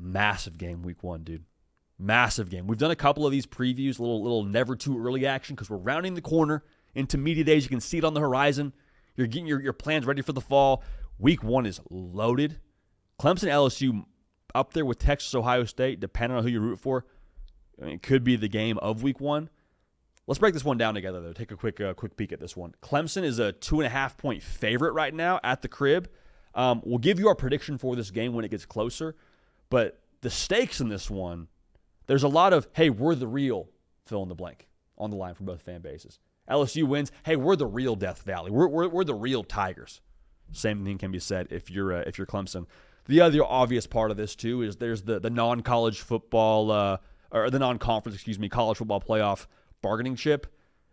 Massive game week 1, dude. Massive game. We've done a couple of these previews, little never too early action because we're rounding the corner into media days. You can see it on the horizon. You're getting your plans ready for the fall. Week 1 is loaded. Clemson, LSU up there with Texas, Ohio State, depending on who you root for. I mean, it could be the game of week 1. Let's break this one down together, though. Take a quick peek at this one. Clemson is a 2.5-point favorite right now at the crib. We'll give you our prediction for this game when it gets closer. But the stakes in this one, there's a lot of, hey, we're the real fill in the blank on the line for both fan bases. LSU wins, hey, we're the real Death Valley. We're the real Tigers. Same thing can be said if you're Clemson. The other obvious part of this, too, is there's the non-college football, or the non-conference, college football playoff bargaining chip.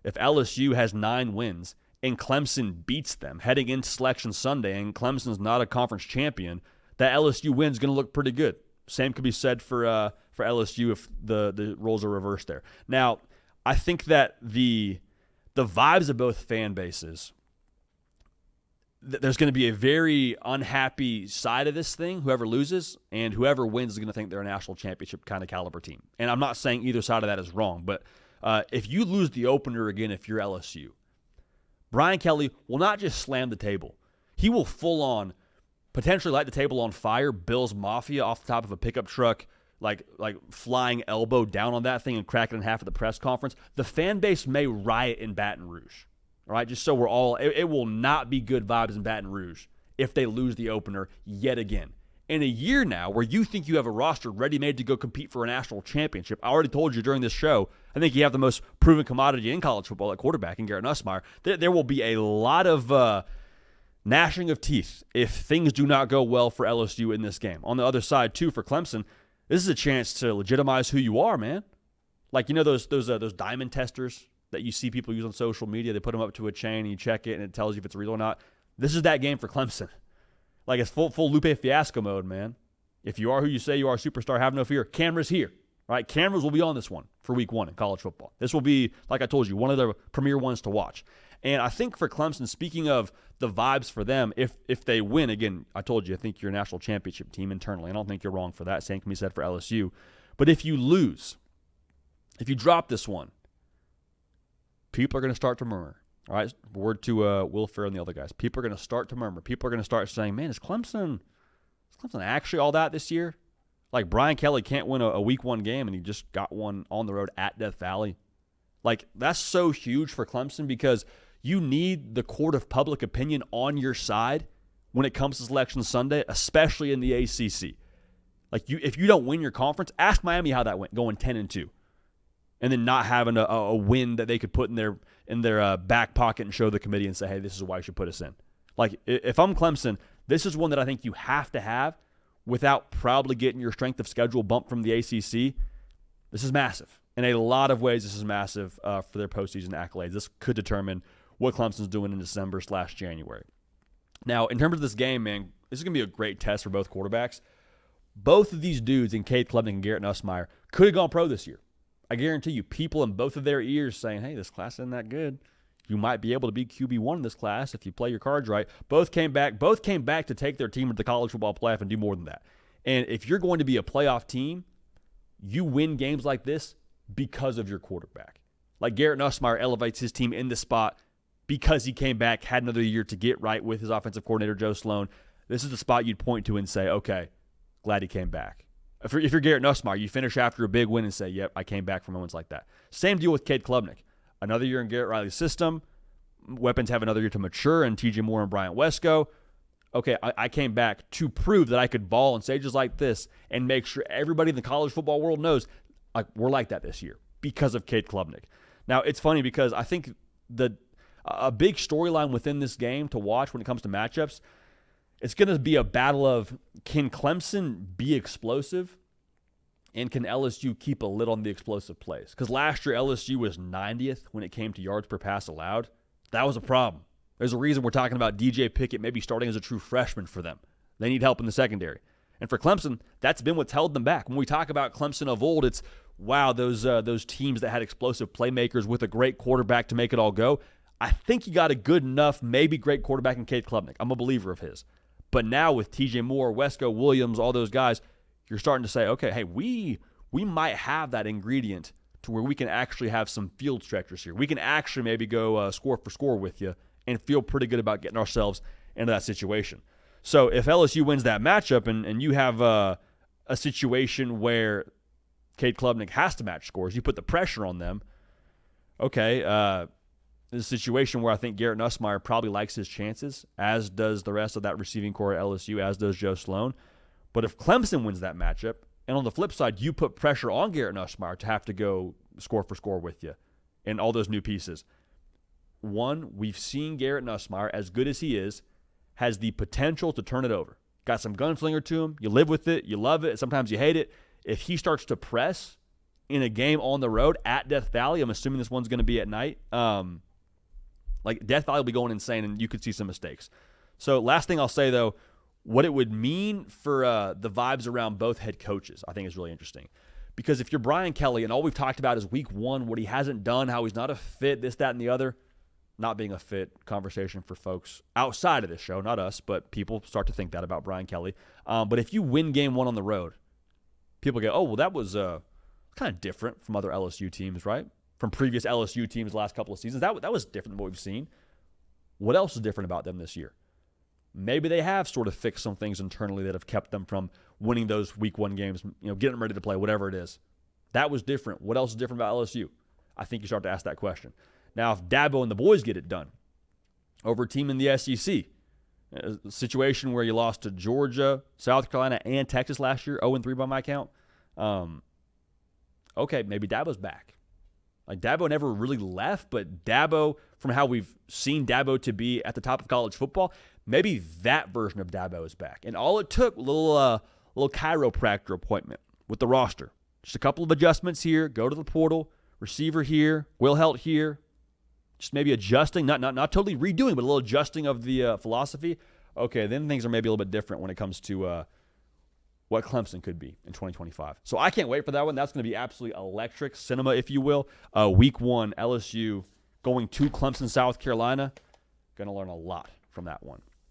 If LSU has 9 wins and Clemson beats them heading into Selection Sunday and Clemson's not a conference champion, that LSU win is going to look pretty good. Same could be said for LSU if the roles are reversed there. Now, I think that the vibes of both fan bases, there's going to be a very unhappy side of this thing, whoever loses, and whoever wins is going to think they're a national championship kind of caliber team. And I'm not saying either side of that is wrong, but if you lose the opener again, if you're LSU, Brian Kelly will not just slam the table. He will full on potentially light the table on fire, Bills Mafia off the top of a pickup truck, like flying elbow down on that thing and crack it in half at the press conference. The fan base may riot in Baton Rouge. All right, just so we're all, it will not be good vibes in Baton Rouge if they lose the opener yet again. In a year now where you think you have a roster ready-made to go compete for a national championship, I already told you during this show, I think you have the most proven commodity in college football at quarterback in Garrett Nussmeier. There will be a lot of gnashing of teeth if things do not go well for LSU in this game. On the other side, too, for Clemson, this is a chance to legitimize who you are, man. Like, you know those diamond testers that you see people use on social media? They put them up to a chain and you check it and it tells you if it's real or not. This is that game for Clemson. Like, it's full Lupe Fiasco mode, man. If you are who you say you are, a superstar, have no fear. Cameras here, right? Cameras will be on this one for week 1 in college football. This will be, like I told you, one of the premier ones to watch. And I think for Clemson, speaking of the vibes for them, if they win, again, I told you, I think you're a national championship team internally. I don't think you're wrong for that. Same can be said for LSU. But if you lose, if you drop this one, people are going to start to murmur. All right, word to Will Ferrell and the other guys. People are going to start to murmur. People are going to start saying, man, is Clemson actually all that this year? Like, Brian Kelly can't win a week 1 game, and he just got one on the road at Death Valley. Like, that's so huge for Clemson because you need the court of public opinion on your side when it comes to Selection Sunday, especially in the ACC. Like, if you don't win your conference, ask Miami how that went, going 10-2. And then not having a win that they could put in their back pocket and show the committee and say, hey, this is why you should put us in. Like, if I'm Clemson, this is one that I think you have to have without probably getting your strength of schedule bumped from the ACC. This is massive. In a lot of ways, this is massive for their postseason accolades. This could determine what Clemson's doing in December/January. Now, in terms of this game, man, this is going to be a great test for both quarterbacks. Both of these dudes, in Cade Klubnik and Garrett Nussmeier, could have gone pro this year. I guarantee you, people in both of their ears saying, hey, this class isn't that good. You might be able to be QB1 in this class if you play your cards right. Both came back to take their team to the college football playoff and do more than that. And if you're going to be a playoff team, you win games like this because of your quarterback. Like, Garrett Nussmeier elevates his team in the spot because he came back, had another year to get right with his offensive coordinator, Joe Sloan. This is the spot you'd point to and say, okay, glad he came back. If you're Garrett Nussmeier, you finish after a big win and say, yep, I came back from moments like that. Same deal with Cade Klubnik. Another year in Garrett Riley's system. Weapons have another year to mature, and TJ Moore and Bryant Wesco. Okay, I came back to prove that I could ball on stages like this and make sure everybody in the college football world knows we're like that this year because of Cade Klubnik. Now, it's funny because I think a big storyline within this game to watch when it comes to matchups, it's going to be a battle of, can Clemson be explosive and can LSU keep a lid on the explosive plays? Because last year LSU was 90th when it came to yards per pass allowed. That was a problem. There's a reason we're talking about DJ Pickett maybe starting as a true freshman for them. They need help in the secondary. And for Clemson, that's been what's held them back. When we talk about Clemson of old, it's, wow, those teams that had explosive playmakers with a great quarterback to make it all go. I think you got a good enough, maybe great quarterback in Cade Klubnik. I'm a believer of his. But now with TJ Moore, Wesco, Williams, all those guys, you're starting to say, okay, hey, we might have that ingredient to where we can actually have some field stretchers here. We can actually maybe go score for score with you and feel pretty good about getting ourselves into that situation. So if LSU wins that matchup and you have a situation where Cade Klubnik has to match scores, you put the pressure on them, okay, there's a situation where I think Garrett Nussmeier probably likes his chances, as does the rest of that receiving core at LSU, as does Joe Sloan. But if Clemson wins that matchup, and on the flip side, you put pressure on Garrett Nussmeier to have to go score for score with you and all those new pieces. One, we've seen Garrett Nussmeier, as good as he is, has the potential to turn it over. Got some gunslinger to him. You live with it. You love it. Sometimes you hate it. If he starts to press in a game on the road at Death Valley, I'm assuming this one's going to be at night, like Death Valley will be going insane, and you could see some mistakes. So last thing I'll say, though, what it would mean for the vibes around both head coaches, I think is really interesting. Because if you're Brian Kelly and all we've talked about is week one, what he hasn't done, how he's not a fit, this, that, and the other, not being a fit conversation for folks outside of this show, not us, but people start to think that about Brian Kelly. But if you win game one on the road, people go, oh, well, that was kind of different from other LSU teams, right? From previous LSU teams the last couple of seasons. That was different than what we've seen. What else is different about them this year? Maybe they have sort of fixed some things internally that have kept them from winning those week one games, getting them ready to play, whatever it is. That was different. What else is different about LSU? I think you start to ask that question. Now, if Dabo and the boys get it done over a team in the SEC, a situation where you lost to Georgia, South Carolina, and Texas last year, 0-3 by my count, okay, maybe Dabo's back. Like, Dabo never really left, but Dabo, from how we've seen Dabo to be at the top of college football, maybe that version of Dabo is back. And all it took, a little chiropractor appointment with the roster. Just a couple of adjustments here, go to the portal, receiver here, Will Helt here. Just maybe adjusting, not totally redoing, but a little adjusting of the philosophy. Okay, then things are maybe a little bit different when it comes to what Clemson could be in 2025. So I can't wait for that one. That's going to be absolutely electric cinema, if you will. Week one, LSU going to Clemson, South Carolina. Going to learn a lot from that one.